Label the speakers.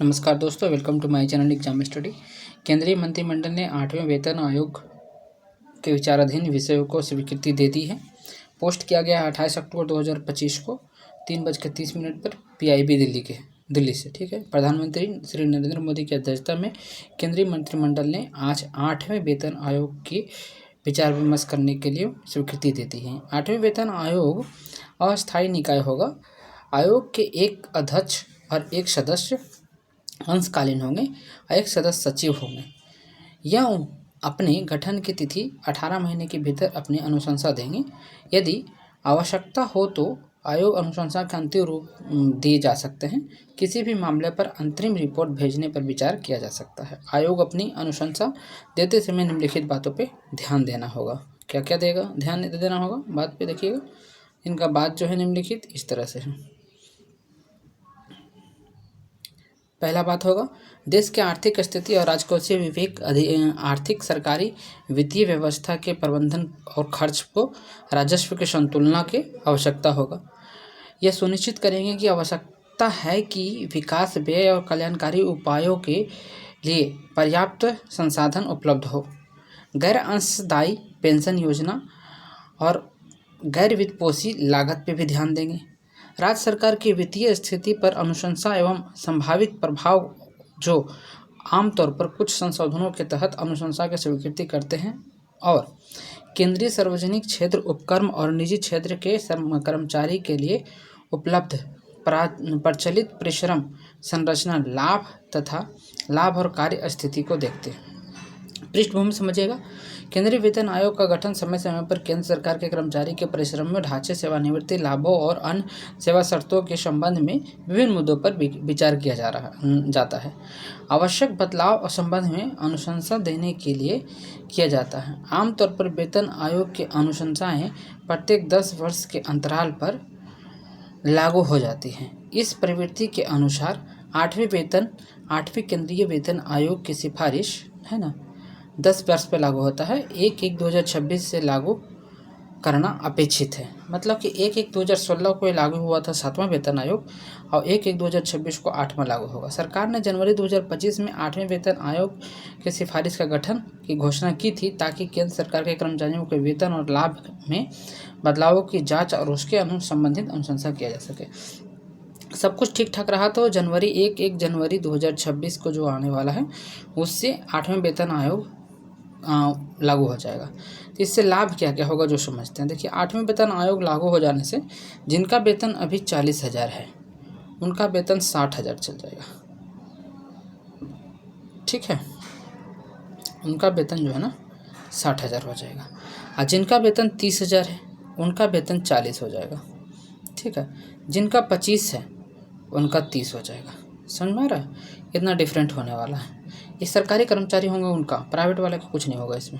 Speaker 1: नमस्कार दोस्तों, welcome to my channel exam study. केंद्रीय मंत्रिमंडल ने 8वें वेतन आयोग के विचाराधीन विषयों को स्वीकृति दे दी है। पोस्ट किया गया 28 अक्टूबर 2025 को 3:30 पर PIB दिल्ली से। ठीक है। प्रधानमंत्री श्री नरेंद्र मोदी की अध्यक्षता में केंद्रीय मंत्रिमंडल ने आज 8वें वेतन आयोग की विचार विमर्श करने के लिए स्वीकृति दे दी है। 8वें वेतन आयोग अस्थायी निकाय होगा। आयोग के एक अध्यक्ष और एक सदस्य अंशकालीन होंगे और एक सदस्य सचिव होंगे। यह अपने गठन की तिथि 18 महीने के भीतर अपनी अनुशंसा देंगे। यदि आवश्यकता हो तो आयोग अनुशंसा के अंतिम रूप दिए जा सकते हैं। किसी भी मामले पर अंतरिम रिपोर्ट भेजने पर विचार किया जा सकता है। आयोग अपनी अनुशंसा देते समय निम्नलिखित बातों पे ध्यान देना होगा। क्या क्या ध्यान देना होगा बात पे देखिएगा। इनका बात जो है निम्नलिखित इस तरह से है। पहला बात होगा, देश के आर्थिक स्थिति और राजकोषीय विवेक आर्थिक सरकारी वित्तीय व्यवस्था के प्रबंधन और खर्च को राजस्व के संतुलना की आवश्यकता होगा। यह सुनिश्चित करेंगे कि आवश्यकता है कि विकास व्यय और कल्याणकारी उपायों के लिए पर्याप्त संसाधन उपलब्ध हो। गैर अंशदायी पेंशन योजना और गैर वित्तपोषी लागत पर भी ध्यान देंगे। राज्य सरकार की वित्तीय स्थिति पर अनुशंसा एवं संभावित प्रभाव जो आमतौर पर कुछ संशोधनों के तहत अनुशंसा की स्वीकृति करते हैं और केंद्रीय सार्वजनिक क्षेत्र उपक्रम और निजी क्षेत्र के कर्मचारी के लिए उपलब्ध प्रचलित परिश्रम संरचना लाभ और कार्य स्थिति को देखते हैं। पृष्ठभूमि समझिएगा। केंद्रीय वेतन आयोग का गठन समय समय पर केंद्र सरकार के कर्मचारी के परिश्रम में ढांचे, सेवानिवृत्ति लाभों और अन्य सेवा शर्तों के संबंध में विभिन्न मुद्दों पर विचार किया जाता है। आवश्यक बदलाव और संबंध में अनुशंसा देने के लिए किया जाता है। आमतौर पर वेतन आयोग की अनुशंसाएं प्रत्येक 10 वर्ष के अंतराल पर लागू हो जाती हैं। इस प्रवृत्ति के अनुसार 8वें केंद्रीय वेतन आयोग की सिफारिश है ना 10 वर्ष पर लागू होता है। 1/1/2026 से लागू करना अपेक्षित है। मतलब कि 1/1/2016 को लागू हुआ था 7वां वेतन आयोग और 1/1/2026 को 8वां लागू होगा। सरकार ने जनवरी 2025 में 8वें वेतन आयोग के सिफारिश का गठन की घोषणा की थी ताकि केंद्र सरकार के कर्मचारियों के वेतन और लाभ में बदलावों की जाँच और उसके संबंधित अनुशंसा किया जा सके। सब कुछ ठीक ठाक रहा तो जनवरी 2026 को जो आने वाला है उससे 8वें वेतन आयोग लागू हो जाएगा। तो इससे लाभ क्या क्या होगा जो समझते हैं। देखिए, 8वें वेतन आयोग लागू हो जाने से जिनका वेतन अभी 40,000 है उनका वेतन 60,000 चल जाएगा। ठीक है, उनका वेतन जो है ना 60,000 हो जाएगा। और जिनका वेतन 30,000 है उनका वेतन 40 हो जाएगा। ठीक है, जिनका 25 है उनका 30 हो जाएगा। समझ में आ रहा है? इतना डिफरेंट होने वाला है। ये सरकारी कर्मचारी होंगे उनका, प्राइवेट वाले का कुछ नहीं होगा इसमें।